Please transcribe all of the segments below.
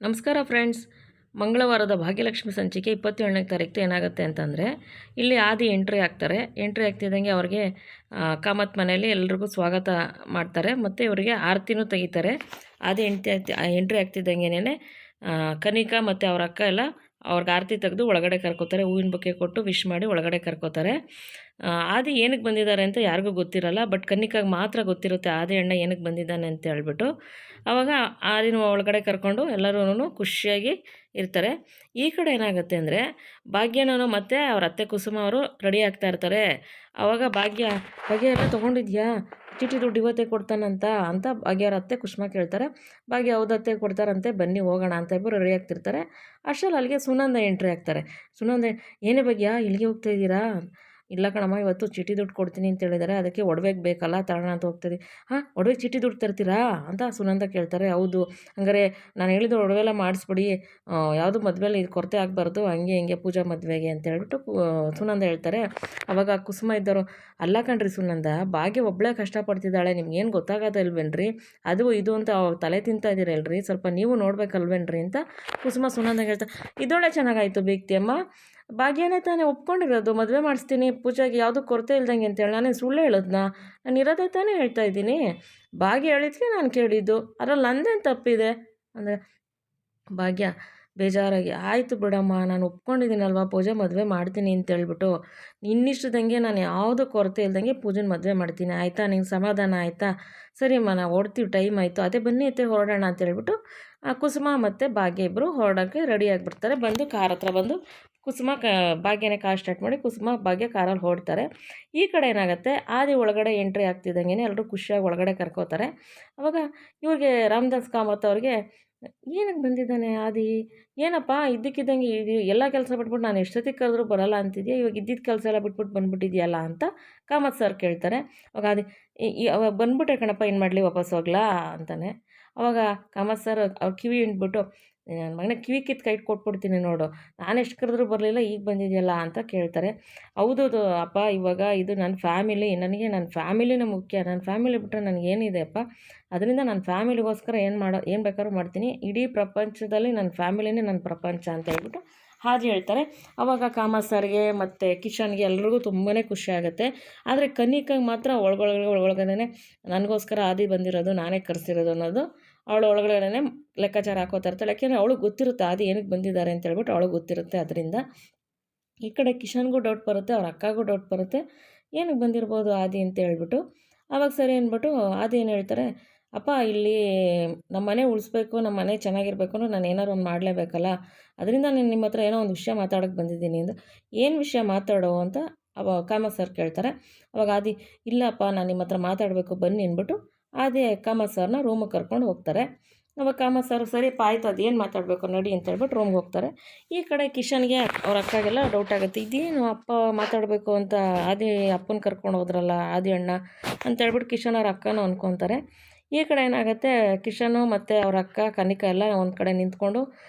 ನಮಸ್ಕಾರ ಫ್ರೆಂಡ್ಸ್. ಮಂಗಳವಾರದ ಭಾಗ್ಯಲಕ್ಷ್ಮಿ ಸಂಚಿಕೆ 27ನೇ ತಾರೀಕು ಏನಾಗುತ್ತೆ ಅಂತಂದರೆ, ಇಲ್ಲಿ ಆದಿ ಎಂಟ್ರಿ ಆಗ್ತಿದ್ದಂಗೆ ಅವ್ರಿಗೆ ಕಾಮತ್ ಮನೆಯಲ್ಲಿ ಎಲ್ರಿಗೂ ಸ್ವಾಗತ ಮಾಡ್ತಾರೆ ಮತ್ತು ಇವರಿಗೆ ಆರತಿನೂ ತೆಗಿತಾರೆ. ಆದಿ ಎಂಟ್ರಿ ಆಗ್ತಿದ್ದಂಗೆನೇ ಕನಿಕಾ ಮತ್ತು ಅವ್ರ ಅಕ್ಕ ಎಲ್ಲ ಅವ್ರಿಗೆ ಆರತಿ ತೆಗೆದು ಒಳಗಡೆ ಕರ್ಕೋತಾರೆ. ಹೂವಿನ ಬೊಕ್ಕೆ ಕೊಟ್ಟು ವಿಶ್ ಮಾಡಿ ಒಳಗಡೆ ಕರ್ಕೋತಾರೆ. ಆದಿ ಏನಕ್ಕೆ ಬಂದಿದ್ದಾರೆ ಅಂತ ಯಾರಿಗೂ ಗೊತ್ತಿರಲ್ಲ, ಬಟ್ ಕನ್ನಿಕಾಗೆ ಮಾತ್ರ ಗೊತ್ತಿರುತ್ತೆ ಆದಿ ಅಣ್ಣ ಏನಕ್ಕೆ ಬಂದಿದ್ದಾನೆ ಅಂತ ಹೇಳ್ಬಿಟ್ಟು. ಆವಾಗ ಆದಿನ ಒಳಗಡೆ ಕರ್ಕೊಂಡು ಎಲ್ಲರೂ ಖುಷಿಯಾಗಿ ಇರ್ತಾರೆ. ಈ ಕಡೆ ಏನಾಗುತ್ತೆ ಅಂದರೆ, ಭಾಗ್ಯನೂ ಮತ್ತು ಅವ್ರ ಅತ್ತೆ ಕುಸುಮ ಅವರು ರೆಡಿ ಆಗ್ತಾ ಇರ್ತಾರೆ. ಆವಾಗ ಭಾಗ್ಯ ಎಲ್ಲ ತೊಗೊಂಡಿದ್ಯಾ, ಚೀಟಿ ದುಡ್ಡು ಇವತ್ತೇ ಕೊಡ್ತಾನಂತ ಅಂತ ಭಾಗ್ಯವ್ರ ಅತ್ತೆ ಕುಸುಮ ಕೇಳ್ತಾರೆ. ಭಾಗ್ಯ ಹೌದತ್ತೆ ಕೊಡ್ತಾರಂತೆ, ಬನ್ನಿ ಹೋಗೋಣ ಅಂತ ಇಬ್ಬರು ರೆಡಿ ಆಗ್ತಿರ್ತಾರೆ. ಅಷ್ಟರಲ್ಲಿ ಅಲ್ಲಿಗೆ ಸುನಂದ ಎಂಟ್ರಿ ಆಗ್ತಾರೆ. ಸುನಂದ, ಏನೇ ಭಾಗ್ಯ ಇಲ್ಲಿಗೆ ಹೋಗ್ತಾ ಇದ್ದೀರಾ? ಇಲ್ಲ ಕಣಮ್ಮ, ಇವತ್ತು ಚೀಟಿ ದುಡ್ಡು ಕೊಡ್ತೀನಿ ಅಂತ ಹೇಳಿದ್ದಾರೆ, ಅದಕ್ಕೆ ಒಡವೆಗೆ ಬೇಕಲ್ಲ ತರೋಣ ಅಂತ ಹೋಗ್ತಾಯಿದ್ದೆ. ಹಾಂ, ಒಡವೆಗೆ ಚೀಟಿ ದುಡ್ಡು ತರ್ತೀರಾ ಅಂತ ಸುನಂದ ಕೇಳ್ತಾರೆ. ಹೌದು, ಹಂಗಾರೆ ನಾನು ಹೇಳಿದ ಒಡವೆಲ್ಲ ಮಾಡಿಸ್ಬಿಡಿ, ಯಾವುದು ಮದುವೆಲಿ ಇದು ಕೊರತೆ ಆಗಬಾರ್ದು, ಹಂಗೆ ಹಿಂಗೆ ಪೂಜಾ ಮದುವೆಗೆ ಅಂತ ಹೇಳ್ಬಿಟ್ಟು ಸುನಂದ ಹೇಳ್ತಾರೆ. ಅವಾಗ ಕುಸುಮ ಇದ್ದರು, ಅಲ್ಲ ಕಣ್ರಿ ಸುನಂದ, ಭಾಗ್ಯ ಒಬ್ಬಳೇ ಕಷ್ಟಪಡ್ತಿದ್ದಾಳೆ, ನಿಮ್ಗೇನು ಗೊತ್ತಾಗೋದಲ್ವೇನ್ರಿ, ಅದು ಇದು ಅಂತ ತಲೆ ತಿಂತಾ ಇದ್ದೀರಲ್ರಿ, ಸ್ವಲ್ಪ ನೀವು ನೋಡ್ಬೇಕಲ್ವೇನ್ರಿ ಅಂತ ಕುಸುಮ ಸುನಂದ ಹೇಳ್ತಾರೆ. ಇದೊಳ್ಳೆ ಚೆನ್ನಾಗಾಯಿತು ಬೇಕ್ತಿಯಮ್ಮ, ಭಾಗ್ಯನೇ ತಾನೇ ಒಪ್ಕೊಂಡಿರೋದು, ಮದುವೆ ಮಾಡಿಸ್ತೀನಿ ಪೂಜೆಗೆ ಯಾವುದೂ ಕೊರತೆ ಇಲ್ದಂಗೆ ಅಂತೇಳಿ ನಾನೇ ಸುಳ್ಳು ಹೇಳೋದ್ನಾ? ನಾನು ಇರೋದೇ ತಾನೇ ಹೇಳ್ತಾ ಇದ್ದೀನಿ, ಭಾಗ್ಯ ಹೇಳಿದ್ಕೆ ನಾನು ಕೇಳಿದ್ದು, ಅದ್ರಲ್ಲಿ ನಂದೇನು ತಪ್ಪಿದೆ ಅಂದರೆ ಭಾಗ್ಯ ಬೇಜಾರಾಗಿ, ಆಯಿತು ಬಿಡಮ್ಮ, ನಾನು ಒಪ್ಕೊಂಡಿದ್ದೀನಲ್ವ ಪೂಜೆ ಮದುವೆ ಮಾಡ್ತೀನಿ ಅಂತೇಳ್ಬಿಟ್ಟು, ಇನ್ನಿಷ್ಟದಂಗೆ ನಾನು ಯಾವುದೂ ಕೊರತೆ ಇಲ್ದಂಗೆ ಪೂಜೆನ ಮದುವೆ ಮಾಡ್ತೀನಿ, ಆಯಿತಾ? ನಿಂಗೆ ಸಮಾಧಾನ ಆಯಿತಾ? ಸರಿಯಮ್ಮ, ನಾವು ಹೊಡ್ತೀವಿ, ಟೈಮ್ ಆಯಿತು, ಅದೇ ಬನ್ನಿ ಅತ್ತೆ ಹೊರಡೋಣ ಅಂತೇಳ್ಬಿಟ್ಟು ಕುಸುಮ ಮತ್ತು ಭಾಗ್ಯ ಇಬ್ಬರು ಹೊರಡೋಕ್ಕೆ ರೆಡಿ ಆಗಿಬಿಡ್ತಾರೆ. ಬಂದು ಕಾರ್ ಹತ್ರ ಬಂದು ಕುಸುಮ ಭಾಗ್ಯನೇ ಕಾರ್ ಸ್ಟಾರ್ಟ್ ಮಾಡಿ ಕುಸುಮ ಭಾಗ್ಯ ಕಾರಲ್ಲಿ ಹೊರಡ್ತಾರೆ. ಈ ಕಡೆ ಏನಾಗುತ್ತೆ, ಆದಿ ಒಳಗಡೆ ಎಂಟ್ರಿ ಆಗ್ತಿದ್ದಂಗೆ ಎಲ್ಲರೂ ಖುಷಿಯಾಗಿ ಒಳಗಡೆ ಕರ್ಕೋತಾರೆ. ಅವಾಗ ಇವ್ರಿಗೆ ರಾಮದಾಸ್ ಕಾಮತ್ ಅವ್ರಿಗೆ, ಏನಕ್ಕೆ ಬಂದಿದ್ದಾನೆ ಆದಿ, ಏನಪ್ಪ ಇದ್ದಕ್ಕಿದ್ದಂಗೆ ಎಲ್ಲ ಕೆಲಸ ಬಿಟ್ಬಿಟ್ಟು ನಾನು ಎಷ್ಟೊತ್ತಿಗೆ ಕರೆದ್ರೂ ಬರೋಲ್ಲ ಅಂತಿದ್ಯಾ, ಇವಾಗ ಇದ್ದಿದ್ದ ಕೆಲಸ ಎಲ್ಲ ಬಿಟ್ಬಿಟ್ಟು ಬಂದುಬಿಟ್ಟಿದ್ಯಲ್ಲ ಅಂತ ಕಾಮತ್ ಸರ್ ಕೇಳ್ತಾರೆ. ಅವಾಗ ಆದಿ, ಅವಾಗ ಬಂದ್ಬಿಟ್ಟೆ ಕಣಪ್ಪ, ಏನು ಮಾಡಲಿ, ವಾಪಸ್ ಹೋಗ್ಲಾ ಅಂತಾನೆ. ಅವಾಗ ಕಾಮತ್ ಸರ್ ಅವ್ರ ಕಿವಿ ಹಿಂಡ್ಬಿಟ್ಟು, ನನ್ನ ಮಗನ ಕಿವಿ ಕಿತ್ತು ಕೈ ಕೊಟ್ಬಿಡ್ತೀನಿ ನೋಡು, ನಾನು ಎಷ್ಟು ಕರೆದ್ರೂ ಬರಲಿಲ್ಲ, ಈಗ ಬಂದಿದೆಯಲ್ಲ ಅಂತ ಕೇಳ್ತಾರೆ. ಹೌದೌದು ಅಪ್ಪ, ಇವಾಗ ಇದು ನನ್ನ ಫ್ಯಾಮಿಲಿ, ನನಗೆ ನನ್ನ ಫ್ಯಾಮಿಲಿನೇ ಮುಖ್ಯ, ನನ್ನ ಫ್ಯಾಮಿಲಿ ಬಿಟ್ಟರೆ ನನಗೇನಿದೆ ಅಪ್ಪ, ಅದರಿಂದ ನನ್ನ ಫ್ಯಾಮಿಲಿಗೋಸ್ಕರ ಏನು ಬೇಕಾದ್ರೂ ಮಾಡ್ತೀನಿ, ಇಡೀ ಪ್ರಪಂಚದಲ್ಲಿ ನನ್ನ ಫ್ಯಾಮಿಲಿನೇ ನನ್ನ ಪ್ರಪಂಚ ಅಂತ ಹೇಳ್ಬಿಟ್ಟು ಹಾಗೆ ಹೇಳ್ತಾರೆ. ಆವಾಗ ಕಾಮತ್ ಸರ್ಗೆ ಮತ್ತು ಕಿಶನ್ಗೆ ಎಲ್ರಿಗೂ ತುಂಬಾ ಖುಷಿ ಆಗುತ್ತೆ. ಆದರೆ ಕನ್ನಿಕಾಗೆ ಮಾತ್ರ ಒಳಗಡೆ ನನಗೋಸ್ಕರ ಆದಿ ಬಂದಿರೋದು, ನಾನೇ ಕರೆಸಿರೋದು ಅನ್ನೋದು ಅವಳು ಒಳಗಡೆ ಲೆಕ್ಕಾಚಾರ ಹಾಕೋತಾ ಇರ್ತಾಳೆ. ಯಾಕೆಂದರೆ ಅವಳಿಗೆ ಗೊತ್ತಿರುತ್ತೆ ಆದಿ ಏನಕ್ಕೆ ಬಂದಿದ್ದಾರೆ ಅಂತ ಹೇಳ್ಬಿಟ್ಟು ಅವಳಿಗೆ ಗೊತ್ತಿರುತ್ತೆ. ಅದರಿಂದ ಈ ಕಡೆ ಕಿಶನ್ಗೂ ಡೌಟ್ ಬರುತ್ತೆ, ಅವ್ರ ಅಕ್ಕಗೂ ಡೌಟ್ ಬರುತ್ತೆ, ಏನಕ್ಕೆ ಬಂದಿರ್ಬೋದು ಆದಿ ಅಂತ ಹೇಳ್ಬಿಟ್ಟು. ಆವಾಗ ಸರಿ ಅಂದ್ಬಿಟ್ಟು ಆದಿ ಏನು ಹೇಳ್ತಾರೆ, ಅಪ್ಪ ಇಲ್ಲಿ ನಮ್ಮ ಮನೆ ಉಳಿಸ್ಬೇಕು, ನಮ್ಮ ಮನೆ ಚೆನ್ನಾಗಿರ್ಬೇಕು ಅಂದ್ರೆ ನಾನು ಏನಾದ್ರು ಒಂದು ಮಾಡಲೇಬೇಕಲ್ಲ, ಅದರಿಂದ ನಾನು ನಿಮ್ಮ ಹತ್ರ ಏನೋ ಒಂದು ವಿಷಯ ಮಾತಾಡೋಕ್ಕೆ ಬಂದಿದ್ದೀನಿ ಅಂತ. ಏನು ವಿಷಯ ಮಾತಾಡೋ ಅಂತ ಅವಾಗ ಕಾಮತ್ ಸರ್ ಕೇಳ್ತಾರೆ. ಅವಾಗ ಆದಿ, ಇಲ್ಲಪ್ಪ ನಾನು ನಿಮ್ಮ ಹತ್ರ ಮಾತಾಡಬೇಕು ಬನ್ನಿ ಅಂದ್ಬಿಟ್ಟು ಆದಿ ಕಾಮತ್ ಸರ್ನ ರೂಮಿಗೆ ಕರ್ಕೊಂಡು ಹೋಗ್ತಾರೆ. ಅವಾಗ ಕಾಮತ್ ಸರ್, ಸರಿಯಪ್ಪ ಆಯಿತು, ಅದು ಏನು ಮಾತಾಡಬೇಕು ನಡಿ ಅಂತ ಹೇಳ್ಬಿಟ್ಟು ರೂಮ್ಗೆ ಹೋಗ್ತಾರೆ. ಈ ಕಡೆ ಕಿಶನ್ಗೆ ಅವ್ರ ಅಕ್ಕಾಗೆಲ್ಲ ಡೌಟ್ ಆಗುತ್ತೆ, ಇದೇನು ಅಪ್ಪ ಮಾತಾಡಬೇಕು ಅಂತ ಆದಿ ಅಪ್ಪನ ಕರ್ಕೊಂಡು ಹೋದ್ರಲ್ಲ ಆದಿ ಅಣ್ಣ ಅಂತೇಳ್ಬಿಟ್ಟು ಕಿಶನ್ ಅವ್ರ ಅಕ್ಕನೂ ಅಂದ್ಕೊತಾರೆ. ಈ ಕಡೆ ಏನಾಗುತ್ತೆ, ಕಿಶನು ಮತ್ತು ಅವ್ರ ಅಕ್ಕ ಕನಿಕಾ ಎಲ್ಲ ಒಂದು ಕಡೆ ನಿಂತ್ಕೊಂಡು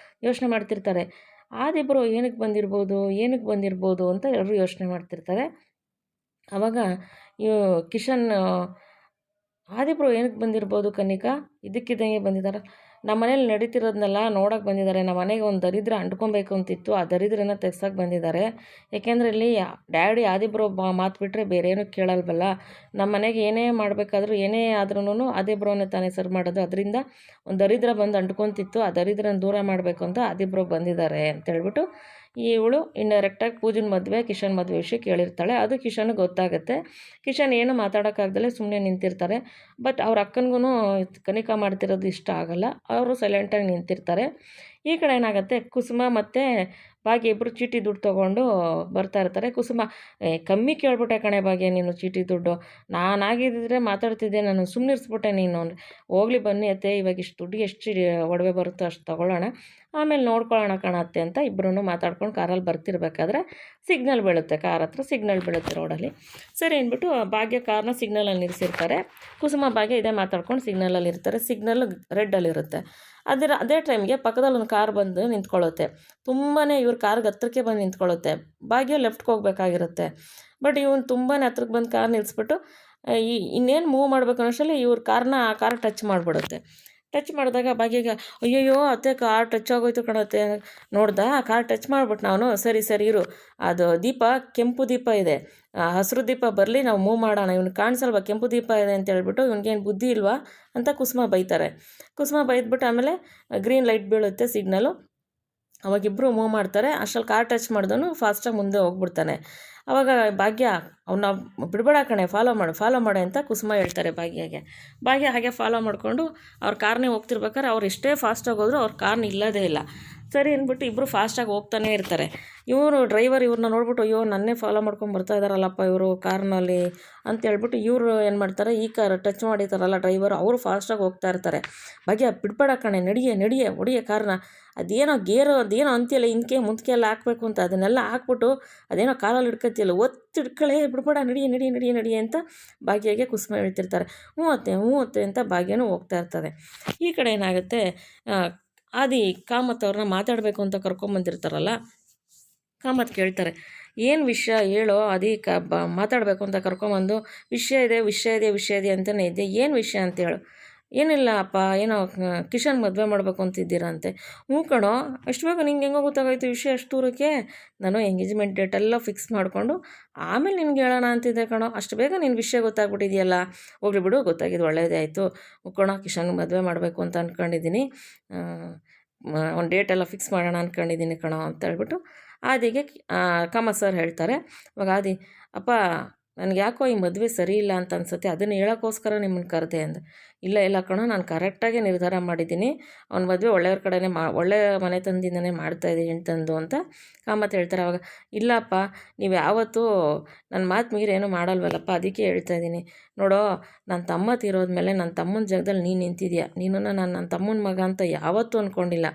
ಯೋಚನೆ ಮಾಡ್ತಿರ್ತಾರೆ. ಆದಿಬ್ಬರು ಏನಕ್ಕೆ ಬಂದಿರ್ಬೋದು ಅಂತ ಎಲ್ಲರೂ ಯೋಚನೆ ಮಾಡ್ತಿರ್ತಾರೆ. ಆವಾಗ ಕಿಶನ್, ಆದಿಬ್ರು ಏನಕ್ಕೆ ಬಂದಿರ್ಬೋದು ಕನ್ನಿಕಾ, ಇದ್ದಕ್ಕಿದ್ದಂಗೆ ಬಂದಿದ್ದಾರೆ, ನಮ್ಮ ಮನೇಲಿ ನಡೀತಿರೋದನ್ನೆಲ್ಲ ನೋಡೋಕೆ ಬಂದಿದ್ದಾರೆ, ನಮ್ಮ ಮನೆಗೆ ಒಂದು ದರಿದ್ರ ಅಂಟ್ಕೊಬೇಕು ಅಂತಿತ್ತು, ಆ ದರಿದ್ರನ ತೆಗ್ಸೋಕೆ ಬಂದಿದ್ದಾರೆ. ಏಕೆಂದರೆ ಇಲ್ಲಿ ಡ್ಯಾಡಿ ಆದಿಬ್ರು ಮಾತು ಬಿಟ್ಟರೆ ಬೇರೆ ಏನೂ ಕೇಳಲ್ವಲ್ಲ, ನಮ್ಮ ಮನೆಗೆ ಏನೇ ಮಾಡಬೇಕಾದ್ರೂ ಏನೇ ಆದ್ರೂ ಆದಿಬ್ರವನ್ನೇ ತಾನೇ ಸರ್ ಮಾಡೋದು, ಅದರಿಂದ ಒಂದು ದರಿದ್ರ ಬಂದು ಅಂಟ್ಕೊತಿತ್ತು, ಆ ದರಿದ್ರನ ದೂರ ಮಾಡಬೇಕು ಅಂತ ಆದಿಬ್ರು ಬಂದಿದ್ದಾರೆ ಅಂತೇಳ್ಬಿಟ್ಟು ಇವಳು ಇಂಡೈರೆಕ್ಟಾಗಿ ಪೂಜನ್ ಮದುವೆ ಕಿಶನ್ ಮದುವೆ ವಿಷಯ ಕೇಳಿರ್ತಾಳೆ. ಅದು ಕಿಶನ್ಗೆ ಗೊತ್ತಾಗುತ್ತೆ. ಕಿಶನ್ ಏನು ಮಾತಾಡೋಕ್ಕಾಗ್ದಲೇ ಸುಮ್ಮನೆ ನಿಂತಿರ್ತಾರೆ. ಬಟ್ ಅವ್ರ ಅಕ್ಕನಿಗೂ ಕನಿಕಾ ಮಾಡ್ತಿರೋದು ಇಷ್ಟ ಆಗಲ್ಲ, ಅವರು ಸೈಲೆಂಟಾಗಿ ನಿಂತಿರ್ತಾರೆ. ಈ ಕಡೆ ಏನಾಗುತ್ತೆ, ಕುಸುಮ ಮತ್ತು ಭಾಗ್ಯ ಇಬ್ಬರು ಚೀಟಿ ದುಡ್ಡು ತೊಗೊಂಡು ಬರ್ತಾ ಇರ್ತಾರೆ. ಕುಸುಮ, ಕಮ್ಮಿ ಕೇಳ್ಬಿಟ್ಟೆ ಕಣೆ ಭಾಗ್ಯ ನೀನು ಚೀಟಿ ದುಡ್ಡು, ನಾನಾಗಿದ್ದರೆ ಮಾತಾಡ್ತಿದ್ದೆ, ನಾನು ಸುಮ್ಮನಿರಿಸ್ಬಿಟ್ಟೆ ನೀನು ಅಂದರೆ, ಹೋಗ್ಲಿ ಬನ್ನಿ ಅತ್ತೆ, ಇವಾಗ ಇಷ್ಟು ದುಡ್ಡಿಗೆ ಎಷ್ಟು ಒಡವೆ ಬರುತ್ತೋ ಅಷ್ಟು ತೊಗೊಳ್ಳೋಣ, ಆಮೇಲೆ ನೋಡ್ಕೊಳ್ಳೋಣ ಕಣತ್ತೆ ಅಂತ ಇಬ್ಬರೂ ಮಾತಾಡ್ಕೊಂಡು ಕಾರಲ್ಲಿ ಬರ್ತಿರ್ಬೇಕಾದ್ರೆ ಸಿಗ್ನಲ್ ಬೀಳುತ್ತೆ, ಕಾರ್ ಹತ್ರ ಸಿಗ್ನಲ್ ಬೀಳುತ್ತೆ ರೋಡಲ್ಲಿ. ಸರಿ ಅಂದ್ಬಿಟ್ಟು ಭಾಗ್ಯ ಕಾರ್ನ ಸಿಗ್ನಲಲ್ಲಿ ನಿಲ್ಲಿಸಿರ್ತಾರೆ. ಕುಸುಮ ಭಾಗ್ಯ ಇದೇ ಮಾತಾಡ್ಕೊಂಡು ಸಿಗ್ನಲಲ್ಲಿ ಇರ್ತಾರೆ. ಸಿಗ್ನಲ್ ರೆಡ್ಡಲ್ಲಿರುತ್ತೆ. ಅದೇ ಟೈಮ್ಗೆ ಪಕ್ಕದಲ್ಲಿ ಒಂದು ಕಾರ್ ಬಂದು ನಿಂತ್ಕೊಳ್ಳುತ್ತೆ. ತುಂಬಾ ಇವ್ರ ಕಾರ್ಗೆ ಹತ್ರಕ್ಕೆ ಬಂದು ನಿಂತ್ಕೊಳ್ಳುತ್ತೆ. ಭಾಗ್ಯ ಲೆಫ್ಟ್ಗೆ ಹೋಗ್ಬೇಕಾಗಿರುತ್ತೆ. ಬಟ್ ಇವನು ತುಂಬಾ ಹತ್ರಕ್ಕೆ ಬಂದು ಕಾರ್ ನಿಲ್ಲಿಸ್ಬಿಟ್ಟು ಇನ್ನೇನು ಮೂವ್ ಮಾಡಬೇಕು ಅನ್ನೋಷ್ಟರಲ್ಲಿ ಇವ್ರ ಕಾರ್ನ ಆ ಕಾರ್ ಟಚ್ ಮಾಡಿಬಿಡುತ್ತೆ. ಟಚ್ ಮಾಡಿದಾಗ ಭಾಗ್ಯಗೆ ಅಯ್ಯಯ್ಯೋ ಅತ್ತೆ ಕಾರ್ ಟಚ್ ಆಗೋಯ್ತು ಕಣತ್ತೆ ನೋಡ್ದಾ ಕಾರ್ ಟಚ್ ಮಾಡ್ಬಿಟ್ಟು ನಾನು ಸರಿ ಸರಿ ಇರು ಅದು ದೀಪ ಕೆಂಪು ದೀಪ ಇದೆ ಹಸಿರು ದೀಪ ಬರಲಿ ನಾವು ಮೂವ್ ಮಾಡೋಣ ಇವ್ನು ಕಾಣಿಸಲ್ವ ಕೆಂಪು ದೀಪ ಇದೆ ಅಂತ ಹೇಳ್ಬಿಟ್ಟು ಇವ್ನಿಗೇನು ಬುದ್ಧಿ ಇಲ್ವಾ ಅಂತ ಕುಸುಮ ಬೈತಾರೆ. ಕುಸುಮ ಬೈದ್ಬಿಟ್ಟು ಆಮೇಲೆ ಗ್ರೀನ್ ಲೈಟ್ ಬೀಳುತ್ತೆ ಸಿಗ್ನಲು. ಅವಾಗಿಬ್ಬರು ಮೂವ್ ಮಾಡ್ತಾರೆ. ಅಷ್ಟರಲ್ಲಿ ಕಾರ್ ಟಚ್ ಮಾಡಿದವನು ಫಾಸ್ಟಾಗಿ ಮುಂದೆ ಹೋಗ್ಬಿಡ್ತಾನೆ. ಆವಾಗ ಭಾಗ್ಯ ಅವನ್ನ ಬಿಡಬೇಡ ಕಣೆ ಫಾಲೋ ಮಾಡು ಅಂತ ಕುಸುಮ ಹೇಳ್ತಾರೆ ಭಾಗ್ಯಗೆ. ಭಾಗ್ಯ ಹಾಗೆ ಫಾಲೋ ಮಾಡಿಕೊಂಡು ಅವ್ರ ಕಾರ್ನೇ ಹೋಗ್ತಿರ್ಬೇಕಾದ್ರೆ ಅವ್ರು ಎಷ್ಟೇ ಫಾಸ್ಟಾಗಿ ಹೋದರೂ ಅವ್ರ ಕಾರ್ ನಿಲ್ಲೋದೇ ಇಲ್ಲ. ಸರಿ ಅಂದ್ಬಿಟ್ಟು ಇಬ್ಬರು ಫಾಸ್ಟಾಗಿ ಹೋಗ್ತಾನೆ ಇರ್ತಾರೆ. ಇವರು ಡ್ರೈವರ್ ಇವ್ರನ್ನ ನೋಡ್ಬಿಟ್ಟು ಅಯ್ಯೋ ನನ್ನೇ ಫಾಲೋ ಮಾಡ್ಕೊಂಡು ಬರ್ತಾ ಇದ್ದಾರಲ್ಲಪ್ಪ ಇವರು ಕಾರ್ನಲ್ಲಿ ಅಂತ ಹೇಳ್ಬಿಟ್ಟು ಇವರು ಏನು ಮಾಡ್ತಾರೆ, ಈ ಕಾರ್ ಟಚ್ ಮಾಡಿರ್ತಾರಲ್ಲ ಡ್ರೈವರು ಅವರು ಫಾಸ್ಟಾಗಿ ಹೋಗ್ತಾ ಇರ್ತಾರೆ. ಭಾಗ್ಯ ಬಿಡ್ಬೇಡ ಕಣೆ ನಡಿಯೇ ಹೊಡಿಯೇ ಕಾರ್ನ, ಅದೇನೋ ಅದೇನೋ ಅಂತೀಯಲ್ಲ ಹಿಂದಕ್ಕೆ ಮುಂದಕ್ಕೆ ಎಲ್ಲ ಹಾಕ್ಬೇಕು ಅಂತ ಅದನ್ನೆಲ್ಲ ಹಾಕ್ಬಿಟ್ಟು ಅದೇನೋ ಕಾಲಲ್ಲಿ ಹಿಡ್ಕೊತಿಯಲ್ಲ ಹಿಡ್ಕೊಳ್ಳೆ ಬಿಡ್ಬೇಡ ನಡಿಯೇ ಅಂತ ಭಾಗ್ಯಗೆ ಕುಸುಮ ಹೇಳ್ತಿರ್ತಾರೆ. ಹ್ಞೂ ಅತ್ತೆ ಅಂತ ಭಾಗ್ಯನೂ ಹೋಗ್ತಾ ಇರ್ತದೆ. ಈ ಕಡೆ ಏನಾಗುತ್ತೆ, ಆದಿ ಕಾಮತ್ ಅವ್ರನ್ನ ಮಾತಾಡಬೇಕು ಅಂತ ಕರ್ಕೊಂಬಂದಿರ್ತಾರಲ್ಲ, ಕಾಮತ್ ಕೇಳ್ತಾರೆ ಏನು ವಿಷಯ ಹೇಳೋ ಅದಿ ಮಾತಾಡಬೇಕು ಅಂತ ಕರ್ಕೊಂಬಂದು ವಿಷಯ ಇದೆ ಅಂತಲೇ ಇದ್ದೆ, ಏನು ವಿಷಯ ಅಂತ ಹೇಳು. ಏನಿಲ್ಲ ಅಪ್ಪ ಏನೋ ಕಿಶನ್ ಮದುವೆ ಮಾಡಬೇಕು ಅಂತಿದ್ದೀರಾ ಅಂತೆ. ಹ್ಞೂ ಕಣೋ ಅಷ್ಟು ಬೇಗ ನಿಂಗೆ ಹೆಂಗೋ ಗೊತ್ತಾಗೋಯ್ತು ವಿಷಯ ಅಷ್ಟು ದೂರಕ್ಕೆ? ನಾನು ಎಂಗೇಜ್ಮೆಂಟ್ ಡೇಟೆಲ್ಲ ಫಿಕ್ಸ್ ಮಾಡಿಕೊಂಡು ಆಮೇಲೆ ನಿನ್ಗೆ ಹೇಳೋಣ ಅಂತಿದ್ದೆ ಕಣೋ, ಅಷ್ಟು ಬೇಗ ನಿನ್ನ ವಿಷಯ ಗೊತ್ತಾಗ್ಬಿಟ್ಟಿದೆಯಲ್ಲ. ಹೋಗ್ಲಿ ಬಿಡು, ಗೊತ್ತಾಗಿದ್ದು ಒಳ್ಳೆಯದೇ ಆಯಿತು. ಕಣೋ ಕಿಶನ್ಗೆ ಮದುವೆ ಮಾಡಬೇಕು ಅಂತ ಅಂದ್ಕೊಂಡಿದ್ದೀನಿ, ಒಂದು ಡೇಟೆಲ್ಲ ಫಿಕ್ಸ್ ಮಾಡೋಣ ಅಂದ್ಕೊಂಡಿದ್ದೀನಿ ಕಣೋ ಅಂತ ಹೇಳ್ಬಿಟ್ಟು ಆದಿಗೆ ಕಾಮತ್ ಸರ್ ಹೇಳ್ತಾರೆ. ಅವಾಗ ಆದಿ ಅಪ್ಪ ನನಗೆ ಯಾಕೋ ಈ ಮದುವೆ ಸರಿ ಇಲ್ಲ ಅಂತ ಅನ್ಸುತ್ತೆ, ಅದನ್ನು ಹೇಳೋಕ್ಕೋಸ್ಕರ ನಿಮ್ಮನ್ನು ಕರೆದೆ ಅಂದೆ. ಇಲ್ಲ ಕಣೋ ನಾನು ಕರೆಕ್ಟಾಗಿ ನಿರ್ಧಾರ ಮಾಡಿದ್ದೀನಿ, ಅವ್ನ ಮದುವೆ ಒಳ್ಳೆಯವ್ರ ಕಡೆನೇ ಒಳ್ಳೆಯ ಮನೆತನದಿಂದನೇ ಮಾಡ್ತಾಯಿದ್ದೆ ಹೆಣ್ತಂದು ಅಂತ ಕಾಮತ್ ಹೇಳ್ತಾರೆ. ಅವಾಗ ಇಲ್ಲಪ್ಪ ನೀವು ಯಾವತ್ತೂ ನನ್ನ ಮಾತು ಮೀರಿ ಏನೂ ಮಾಡಲ್ವಲ್ಲಪ್ಪ, ಅದಕ್ಕೆ ಹೇಳ್ತಾ ಇದ್ದೀನಿ. ನೋಡೋ ನನ್ನ ತಮ್ಮ ತೀರೋದ್ಮೇಲೆ ನನ್ನ ತಮ್ಮನ ಜಾಗದಲ್ಲಿ ನೀನು ನಿಂತಿದ್ಯಾ, ನೀನನ್ನು ನಾನು ನನ್ನ ತಮ್ಮನ ಮಗ ಅಂತ ಯಾವತ್ತೂ ಅಂದ್ಕೊಂಡಿಲ್ಲ.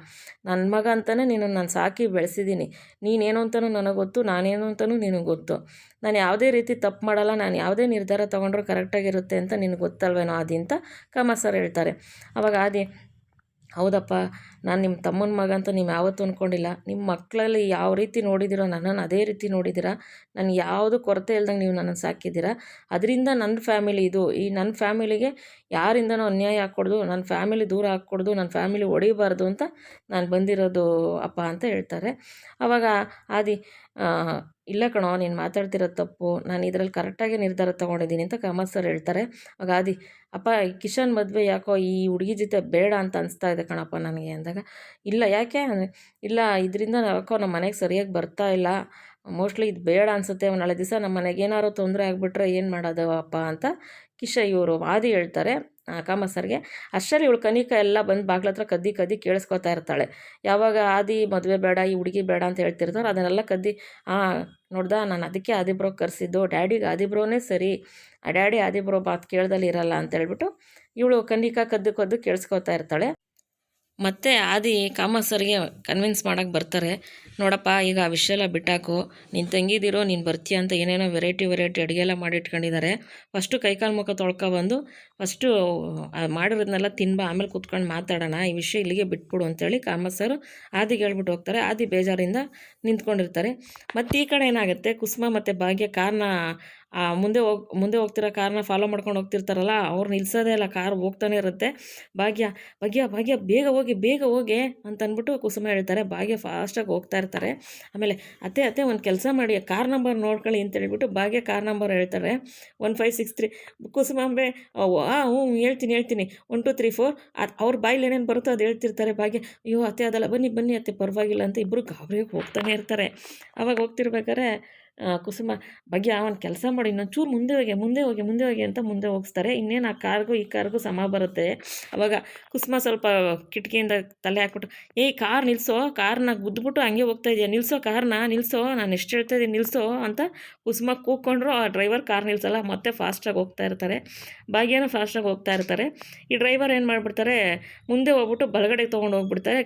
ನನ್ನ ಮಗ ಅಂತಲೇ ನೀನು ನಾನು ಸಾಕಿ ಬೆಳೆಸಿದ್ದೀನಿ. ನೀನೇನು ಅಂತಲೂ ನನಗೆ ಗೊತ್ತು, ನಾನೇನು ಅಂತಲೂ ನಿನಗೆ ಗೊತ್ತು. ನಾನು ಯಾವುದೇ ರೀತಿ ತಪ್ಪು ಮಾಡಲ್ಲ, ನಾನು ಯಾವುದೇ ನಿರ್ಧಾರ ತೊಗೊಂಡ್ರೂ ಕರೆಕ್ಟಾಗಿರುತ್ತೆ ಅಂತ ನಿನಗೆ ಗೊತ್ತಲ್ವೇನೋ ಆದಿ ಅಂತ ಕಾಮತ್ ಸರ್ ಹೇಳ್ತಾರೆ. ಅವಾಗ ಆದಿ ಹೌದಪ್ಪ ನಾನು ನಿಮ್ಮ ತಮ್ಮನ ಮಗ ಅಂತ ನೀವು ಯಾವತ್ತೂ ಅಂದ್ಕೊಂಡಿಲ್ಲ. ನಿಮ್ಮ ಮಕ್ಕಳಲ್ಲಿ ಯಾವ ರೀತಿ ನೋಡಿದ್ದೀರೋ ನನ್ನನ್ನು ಅದೇ ರೀತಿ ನೋಡಿದ್ದೀರಾ. ನಾನು ಯಾವುದು ಕೊರತೆ ಇಲ್ದಂಗೆ ನೀವು ನನ್ನನ್ನು ಸಾಕಿದ್ದೀರಾ. ಅದರಿಂದ ನನ್ನ ಫ್ಯಾಮಿಲಿ ಇದು, ಈ ನನ್ನ ಫ್ಯಾಮಿಲಿಗೆ ಯಾರಿಂದನೂ ಅನ್ಯಾಯ ಹಾಕ್ಕೊಡ್ದು, ನನ್ನ ಫ್ಯಾಮಿಲಿ ದೂರ ಹಾಕ್ಕೊಡ್ದು, ನನ್ನ ಫ್ಯಾಮಿಲಿ ಹೊಡಿಬಾರ್ದು ಅಂತ ನಾನು ಬಂದಿರೋದು ಅಪ್ಪ ಅಂತ ಹೇಳ್ತಾರೆ. ಆವಾಗ ಆದಿ ಇಲ್ಲ ಕಣೋ ನೀನು ಮಾತಾಡ್ತಿರೋದು ತಪ್ಪು, ನಾನು ಇದರಲ್ಲಿ ಕರೆಕ್ಟಾಗಿ ನಿರ್ಧಾರ ತೊಗೊಂಡಿದ್ದೀನಿ ಅಂತ ಕಾಮತ್ ಸರ್ ಹೇಳ್ತಾರೆ. ಆಗ ಆದಿ ಅಪ್ಪ ಕಿಶನ್ ಮದುವೆ ಯಾಕೋ ಈ ಹುಡುಗಿ ಜೊತೆ ಬೇಡ ಅಂತ ಅನಿಸ್ತಾ ಇದೆ ಕಣಪ್ಪ ನನಗೆ ಅಂದಾಗ, ಇಲ್ಲ ಯಾಕೆ? ಇಲ್ಲ ಇದರಿಂದ ಯಾಕೋ ನಮ್ಮ ಮನೆಗೆ ಸರಿಯಾಗಿ ಬರ್ತಾ ಇಲ್ಲ, ಮೋಸ್ಟ್ಲಿ ಇದು ಬೇಡ ಅನಿಸುತ್ತೆ, ನಾಳೆ ದಿವಸ ನಮ್ಮ ಮನೆಗೆ ಏನಾದ್ರು ತೊಂದರೆ ಆಗಿಬಿಟ್ರೆ ಏನು ಮಾಡೋದು ಅಪ್ಪ ಅಂತ ಇವರು ಆದಿ ಹೇಳ್ತಾರೆ ಕಾಮತ್ ಸರ್ಗೆ. ಅಷ್ಟರಲ್ಲಿ ಇವಳು ಕನಿಕಾ ಎಲ್ಲ ಬಂದು ಬಾಗ್ಲ ಹತ್ರ ಕದ್ದಿ ಕೇಳಿಸ್ಕೊತಾ ಇರ್ತಾಳೆ. ಯಾವಾಗ ಆದಿ ಮದುವೆ ಬೇಡ ಈ ಹುಡುಗಿ ಬೇಡ ಅಂತ ಹೇಳ್ತಿರ್ತಾರೆ ಅದನ್ನೆಲ್ಲ ಕದ್ದಿ ನೋಡ್ದಾ ನಾನು ಅದಕ್ಕೆ ಆದಿಬ್ರೋ ಕರೆಸಿದ್ದು, ಡ್ಯಾಡಿಗೆ ಆದಿಬ್ರೋನೇ ಸರಿ, ಆ ಡ್ಯಾಡಿ ಆದಿಬ್ರೋ ಮಾತು ಕೇಳ್ದಲ್ಲಿ ಇರಲ್ಲ ಅಂತ ಹೇಳ್ಬಿಟ್ಟು ಇವಳು ಕನಿಕಾ ಕದ್ದು ಕೇಳಿಸ್ಕೊತಾ ಇರ್ತಾಳೆ. ಮತ್ತು ಆದಿ ಕಾಮತ್ ಸರ್ಗೆ ಕನ್ವಿನ್ಸ್ ಮಾಡೋಕ್ಕೆ ಬರ್ತಾರೆ. ನೋಡಪ್ಪ ಈಗ ಆ ವಿಷಯ ಎಲ್ಲ ಬಿಟ್ಟಾಕು, ನೀನು ತಂಗಿದಿರೋ ನೀನು ಬರ್ತೀಯ ಅಂತ ಏನೇನೋ ವೆರೈಟಿ ಅಡುಗೆ ಎಲ್ಲ ಮಾಡಿಟ್ಕೊಂಡಿದ್ದಾರೆ. ಫಸ್ಟು ಕೈಕಾಲು ಮುಖ ತೊಳ್ಕೊಬಂದು ಫಸ್ಟು ಮಾಡಿರೋದನ್ನೆಲ್ಲ ತಿನ್ಬಾ, ಆಮೇಲೆ ಕೂತ್ಕೊಂಡು ಮಾತಾಡೋಣ, ಈ ವಿಷಯ ಇಲ್ಲಿಗೆ ಬಿಟ್ಬಿಡು ಅಂತೇಳಿ ಕಾಮತ್ ಸರ್ ಆದಿಗೆ ಹೇಳ್ಬಿಟ್ಟು ಹೋಗ್ತಾರೆ. ಆದಿ ಬೇಜಾರಿಂದ ನಿಂತ್ಕೊಂಡಿರ್ತಾರೆ. ಮತ್ತು ಈ ಕಡೆ ಏನಾಗುತ್ತೆ, ಕುಸುಮ ಮತ್ತು ಭಾಗ್ಯ ಕಾರ್ನ ಮುಂದೆ ಹೋಗ್ತಿರೋ ಕಾರ್ನ ಫಾಲೋ ಮಾಡ್ಕೊಂಡು ಹೋಗ್ತಿರ್ತಾರಲ್ಲ, ಅವ್ರು ನಿಲ್ಸೋದೇ ಇಲ್ಲ, ಕಾರ್ ಹೋಗ್ತಾನೆ ಇರುತ್ತೆ. ಭಾಗ್ಯ ಬೇಗ ಹೋಗಿ ಅಂತ ಅಂದ್ಬಿಟ್ಟು ಕುಸುಮ ಹೇಳ್ತಾರೆ. ಭಾಗ್ಯ ಫಾಸ್ಟಾಗಿ ಹೋಗ್ತಾ ಇರ್ತಾರೆ. ಆಮೇಲೆ ಅತ್ತೆ ಒಂದು ಕೆಲಸ ಮಾಡಿ ಕಾರ್ ನಂಬರ್ ನೋಡ್ಕೊಳ್ಳಿ ಅಂತ ಹೇಳ್ಬಿಟ್ಟು ಭಾಗ್ಯ ಕಾರ್ ನಂಬರ್ ಹೇಳ್ತಾರೆ 1563. ಕುಸುಮಾಂಬೆ ಹ್ಞೂ ಹೇಳ್ತೀನಿ 1 2 3 4 ಅವ್ರ ಬಾಯಿಲಿ ಏನೇನು ಬರುತ್ತೋ ಅದು ಹೇಳ್ತಿರ್ತಾರೆ. ಭಾಗ್ಯ ಅಯ್ಯೋ ಅತ್ತೆ ಅದಲ್ಲ ಬನ್ನಿ ಅತ್ತೆ ಪರವಾಗಿಲ್ಲ ಅಂತ ಇಬ್ಬರು ಗಾಬರಿಗೆ ಹೋಗ್ತಾನೆ ಇರ್ತಾರೆ. ಅವಾಗ ಹೋಗ್ತಿರ್ಬೇಕಾದ್ರೆ ಕುಸುಮ ಭಾಗ್ಯ ಒಂದು ಕೆಲಸ ಮಾಡಿ ಇನ್ನೊಂದು ಚೂರು ಮುಂದೆ ಹೋಗಿ ಅಂತ ಮುಂದೆ ಹೋಗಿಸ್ತಾರೆ. ಇನ್ನೇನು ಆ ಕಾರ್ಗೂ ಸಮ ಬರುತ್ತೆ. ಅವಾಗ ಕುಸುಮ ಸ್ವಲ್ಪ ಕಿಟಕಿಯಿಂದ ತಲೆ ಹಾಕ್ಬಿಟ್ಟು ಕಾರ್ ನಿಲ್ಲಿಸೋ, ಕಾರ್ನ ಗುದ್ದುಬಿಟ್ಟು ಹಂಗೆ ಹೋಗ್ತಾ ಇದೆಯಾ, ನಿಲ್ಲಿಸೋ ನಾನು ಎಷ್ಟು ಹೇಳ್ತಾ ಇದ್ದೀನಿ ನಿಲ್ಲಿಸೋ ಅಂತ ಕುಸುಮ ಕೂತ್ಕೊಂಡ್ರು ಆ ಡ್ರೈವರ್ ಕಾರ್ ನಿಲ್ಲಿಸಲ್ಲ, ಮತ್ತೆ ಫಾಸ್ಟಾಗಿ ಹೋಗ್ತಾ ಇರ್ತಾರೆ. ಭಾಗ್ಯನೂ ಫಾಸ್ಟಾಗಿ ಹೋಗ್ತಾ ಇರ್ತಾರೆ. ಈ ಡ್ರೈವರ್ ಏನು ಮಾಡಿಬಿಡ್ತಾರೆ, ಮುಂದೆ ಹೋಗ್ಬಿಟ್ಟು ಬಲಗಡೆಗೆ ತೊಗೊಂಡು ಹೋಗ್ಬಿಡ್ತಾರೆ.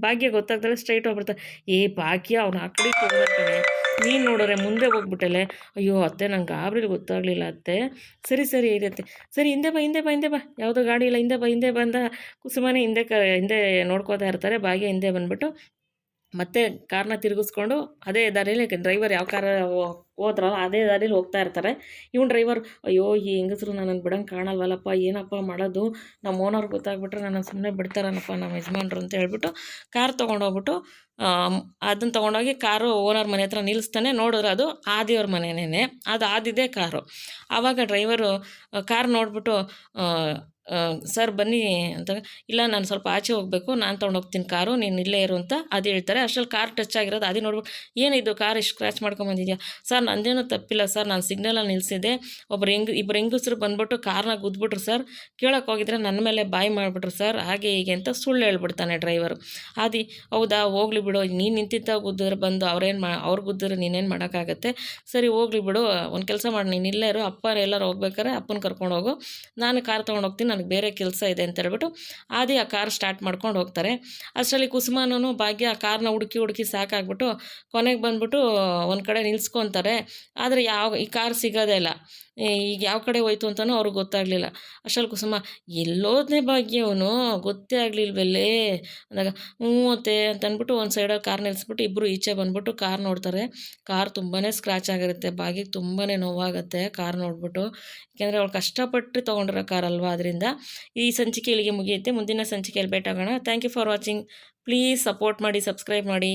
ಭಾಗ್ಯ ಗೊತ್ತಾಗ್ದಲೆ ಸ್ಟ್ರೈಟ್ ಹೋಗ್ಬಿಡ್ತಾರೆ. ಭಾಗ್ಯ ಅವ್ನು ಆ ಕಡೆ ಹೋಗ್ಬಿಡ್ತಾನೆ, ನೀನು ನೋಡೋರೆ ಮುಂದೆ ಹೋಗ್ಬಿಟ್ಟಲೆ. ಅಯ್ಯೋ ಅತ್ತೆ ನಂಗೆ ಗಾಬರಿಲಿ ಗೊತ್ತಾಗಲಿಲ್ಲ ಅತ್ತೆ. ಸರಿ ಇರುತ್ತೆ, ಸರಿ ಹಿಂದೆ ಬಾ ಯಾವುದೋ ಗಾಡಿ ಇಲ್ಲ, ಹಿಂದೆ ಬಂದ ಕುಸುಮನೇ ಹಿಂದೆ ನೋಡ್ಕೋತಾ ಇರ್ತಾರೆ. ಭಾಗ್ಯ ಹಿಂದೆ ಬಂದುಬಿಟ್ಟು ಮತ್ತೆ ಕಾರ್ನ ತಿರುಗಿಸ್ಕೊಂಡು ಅದೇ ದಾರಿಯಲ್ಲಿ ಡ್ರೈವರ್ ಯಾವ ಕಾರ ಹೋದ್ರಲ್ಲ ಅದೇ ದಾರಿಲಿ ಹೋಗ್ತಾ ಇರ್ತಾರೆ. ಇವ್ನು ಡ್ರೈವರ್, ಅಯ್ಯೋ ಈ ಹೆಂಗಸರು ನನ್ನನ್ನು ಬಿಡಂಗೆ ಕಾಣಲ್ವಲ್ಲಪ್ಪ, ಏನಪ್ಪ ಮಾಡೋದು, ನಮ್ಮ ಓನರ್ ಗೊತ್ತಾಗ್ಬಿಟ್ರೆ ನನ್ನನ್ನು ಸುಮ್ಮನೆ ಬಿಡ್ತಾರನಪ್ಪ ನಮ್ಮ ಯಜಮಾನ್ರು ಅಂತ ಹೇಳ್ಬಿಟ್ಟು ಕಾರ್ ತೊಗೊಂಡೋಗ್ಬಿಟ್ಟು ಅದನ್ನು ತೊಗೊಂಡೋಗಿ ಕಾರು ಓನರ್ ಮನೆ ಹತ್ರ ನಿಲ್ಲಿಸ್ತಾನೆ. ನೋಡಿದ್ರೆ ಅದು ಆದಿಯವ್ರ ಮನೆಯೇ, ಅದು ಆದಿದೆ ಕಾರು. ಆವಾಗ ಡ್ರೈವರು ಕಾರ್ ನೋಡಿಬಿಟ್ಟು ಸರ್ ಬನ್ನಿ ಅಂತ, ಇಲ್ಲ ನಾನು ಸ್ವಲ್ಪ ಆಚೆ ಹೋಗಬೇಕು, ನಾನು ತೊಗೊಂಡೋಗ್ತೀನಿ ಕಾರು, ನೀನು ಇಲ್ಲೇ ಇರು ಅಂತ ಅದು ಹೇಳ್ತಾರೆ. ಅಷ್ಟರಲ್ಲಿ ಕಾರ್ ಟಚ್ ಆಗಿರೋದು ಅದೇ ನೋಡ್ಬಿಟ್ಟು, ಏನಿದು ಕಾರ್ ಇಷ್ಟು ಸ್ಕ್ರ್ಯಾಚ್ ಮಾಡ್ಕೊಂಬಂದಿದ್ಯಾ ಸರ್, ನಂದೇನೂ ತಪ್ಪಿಲ್ಲ ಸರ್, ನಾನು ಸಿಗ್ನಲಲ್ಲಿ ನಿಲ್ಲಿಸಿದ್ದೆ, ಇಬ್ಬರು ಹೆಂಗಸರು ಬಂದ್ಬಿಟ್ಟು ಕಾರ್ನ ಗುದ್ಬಿಟ್ರು ಸರ್, ಕೇಳೋಕೆ ಹೋಗಿದ್ರೆ ನನ್ನ ಮೇಲೆ ಬಾಯಿ ಮಾಡಿಬಿಟ್ರು ಸರ್, ಹಾಗೆ ಹೀಗೆ ಅಂತ ಸುಳ್ಳು ಹೇಳ್ಬಿಡ್ತಾನೆ ಡ್ರೈವರು. ಆದಿ, ಹೌದಾ ಹೋಗ್ಲಿ ಬಿಡು, ನೀನು ನಿಂತಿದ್ದ ಗುದ್ದಿದ್ರೆ ಬಂದು ಅವ್ರು ಗುದ್ದಿದ್ರೆ ನೀನೇನು ಮಾಡೋಕ್ಕಾಗತ್ತೆ, ಸರಿ ಹೋಗ್ಲಿ ಬಿಡು, ಒಂದು ಕೆಲಸ ಮಾಡಿ ನೀನು ಇಲ್ಲೇ ಇರು, ಅಪ್ಪ ಎಲ್ಲರೂ ಹೋಗ್ಬೇಕಾರೆ ಅಪ್ಪನ ಕರ್ಕೊಂಡು ಹೋಗು, ನಾನು ಕಾರ್ ತೊಗೊಂಡೋಗ್ತೀನಿ, ನನಗೆ ಬೇರೆ ಕೆಲಸ ಇದೆ ಅಂತ ಹೇಳ್ಬಿಟ್ಟು ಆದಿ ಆ ಕಾರ್ ಸ್ಟಾರ್ಟ್ ಮಾಡ್ಕೊಂಡು ಹೋಗ್ತಾರೆ. ಅಷ್ಟರಲ್ಲಿ ಕುಸುಮಾನು ಭಾಗ್ಯ ಆ ಕಾರ್ನ ಹುಡುಕಿ ಸಾಕಾಗ್ಬಿಟ್ಟು ಕೊನೆಗೆ ಬಂದ್ಬಿಟ್ಟು ಒಂದು ಕಡೆ ನಿಲ್ಸ್ಕೊತಾರೆ. ಆದರೆ ಈ ಕಾರ್ ಸಿಗೋದೇ ಇಲ್ಲ. ಈಗ ಯಾವ ಕಡೆ ಹೋಯ್ತು ಅಂತಲೂ ಅವ್ರಿಗೆ ಗೊತ್ತಾಗಲಿಲ್ಲ. ಅಷ್ಟರಲ್ಲಿ ಕುಸುಮ, ಎಲ್ಲೋದನೇ ಭಾಗ್ಯ ಅವನು ಗೊತ್ತೇ ಆಗಲಿಲ್ವಲ್ಲೇ ಅಂದಾಗ, ಹ್ಞೂ ಅತ್ತೆ ಅಂತ ಅಂದ್ಬಿಟ್ಟು ಒಂದು ಸೈಡಲ್ಲಿ ಕಾರ್ ನಿಲ್ಲಿಸ್ಬಿಟ್ಟು ಇಬ್ಬರು ಈಚೆ ಬಂದ್ಬಿಟ್ಟು ಕಾರ್ ನೋಡ್ತಾರೆ. ಕಾರ್ ತುಂಬಾ ಸ್ಕ್ರ್ಯಾಚ್ ಆಗಿರುತ್ತೆ. ಭಾಗ್ಯಕ್ಕೆ ತುಂಬಾ ನೋವಾಗುತ್ತೆ ಕಾರ್ ನೋಡ್ಬಿಟ್ಟು, ಯಾಕೆಂದರೆ ಅವಳು ಕಷ್ಟಪಟ್ಟು ತೊಗೊಂಡಿರೋ ಕಾರ್ ಅಲ್ವಾ. ಅದರಿಂದ ಈ ಸಂಚಿಕೆ ಇಲ್ಲಿಗೆ ಮುಗಿಯುತ್ತೆ. ಮುಂದಿನ ಸಂಚಿಕೆಯಲ್ಲಿ ಭೇಟಿಯಾಗೋಣ. Thank you for watching. Please support ಮಾಡಿ, ಸಬ್ಸ್ಕ್ರೈಬ್ ಮಾಡಿ.